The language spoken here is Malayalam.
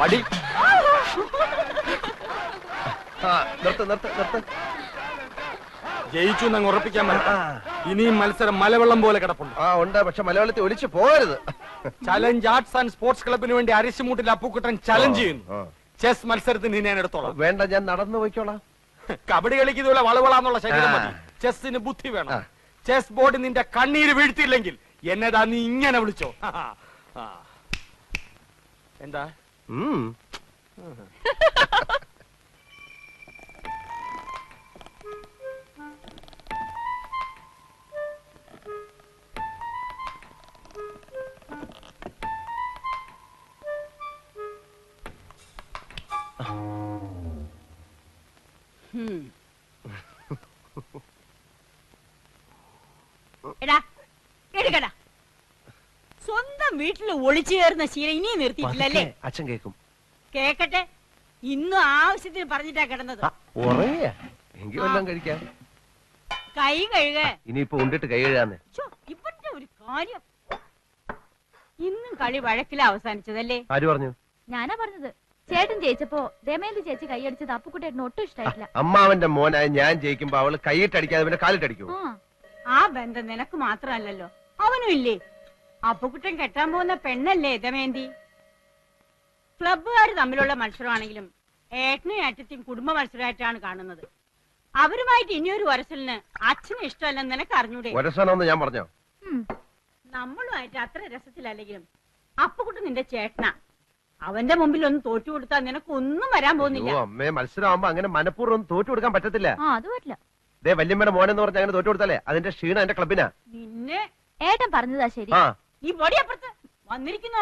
വടി നിർത്ത്. ജയിച്ചു എന്നങ്ങ് ഉറപ്പിക്കാൻ പറ്റാ. ഇനിയും മത്സരം മലവെള്ളം പോലെ കിടപ്പുണ്ട്. ഉണ്ട്, പക്ഷെ മലയാളത്തിൽ ഒലിച്ചു പോകരുത്. ചലഞ്ച് ആർട്സ് ആൻഡ് സ്പോർട്സ് ക്ലബിന് വേണ്ടി അരിശുമൂട്ടിൽ അപ്പുക്കുട്ടൻ ചലഞ്ച് ചെയ്യുന്നു. ചെസ് മത്സരത്തിന് ഞാൻ എടുത്തോളാം. വേണ്ട, ഞാൻ നടന്നു പോയിക്കോളാം. കബഡി കളിക്കുന്നതുപോലെ വളവളാന്നുള്ള ശരീരം മതി. ചെസ്സിന് ബുദ്ധി വേണം. ചെസ് ബോർഡ് നിന്റെ കണ്ണീര് വീഴ്ത്തിയില്ലെങ്കിൽ എന്നതാ നീ ഇങ്ങനെ വിളിച്ചോ. എന്താ സ്വന്തം വീട്ടിൽ ഒളിച്ചു കയറുന്ന ശീലം ഇനിയും നിർത്തിയിട്ടില്ലല്ലേ? അച്ഛൻ കേക്കും. കേക്കട്ടെ. ഇന്നും ആവശ്യത്തിന് പറഞ്ഞിട്ടാ കിടന്നത്. എങ്കിലും കഴിക്കാം. കൈ കഴുക. ഇനിയിപ്പോ ഉണ്ടിട്ട് കൈ കഴുകാന്ന്. ഇപ്പത്തെ ഒരു കാര്യം. ഇന്നും കളി വഴക്കില അവസാനിച്ചതല്ലേ? ആര് പറഞ്ഞു? ഞാനാ പറഞ്ഞത്. ചേട്ടൻ ജയിച്ചപ്പോ ദമയന്തി ചേച്ചി കൈയടിച്ചത് അപ്പുക്കുട്ടേട്ടന് ഒട്ടും ഇഷ്ടായിട്ടില്ല. അമ്മാവന്റെ മോനായ ഞാൻ ജയിക്കുമ്പോ അവള് കൈയിട്ടടിക്കാതെ പിന്നെ കാലിട്ടടിക്കൂ. ആ ബന്ധം നിനക്ക് മാത്രമല്ലല്ലോ, അവനും ഇല്ലേ? അപ്പുക്കുട്ടൻ കെട്ടാൻ പോകുന്ന പെണ്ണല്ലേ ദമയന്തി? ക്ലബ്ബുകാര് തമ്മിലുള്ള മത്സരമാണെങ്കിലും ഏട്ടനും ഏട്ടത്തെയും കുടുംബ മത്സരമായിട്ടാണ് കാണുന്നത്. അവരുമായിട്ട് ഇനിയൊരു വരസലിന് അച്ഛന് ഇഷ്ടമല്ലെന്ന് നിനക്ക് അറിഞ്ഞൂടെ? വരസനെന്ന് ഞാൻ പറഞ്ഞോ? നമ്മളുമായിട്ട് അത്ര രസത്തിലല്ലെങ്കിലും അപ്പുക്കുട്ടൻ നിന്റെ ചേട്ടനാ. അവന്റെ മുമ്പിൽ ഒന്ന് തോറ്റു കൊടുത്താൽ നിനക്കൊന്നും വരാൻ പോകുന്നില്ല. അമ്മേ, മത്സരമാകുമ്പോ അങ്ങനെ മനഃപൂർവ്വം തോറ്റു കൊടുക്കാൻ പറ്റത്തില്ല. അത് പറ്റില്ല. ദേ വല്യമ്മയുടെ മോനെന്ന് പറഞ്ഞ അങ്ങനെ തോറ്റു കൊടുത്താലേ അതിന്റെ ക്ഷീണം എന്റെ ക്ലബിനാ. നിന്നെ ഏട്ടൻ പറഞ്ഞതാ ശരി. ഈ പൊടിയപ്പുറത്ത് വന്നിരിക്കുന്ന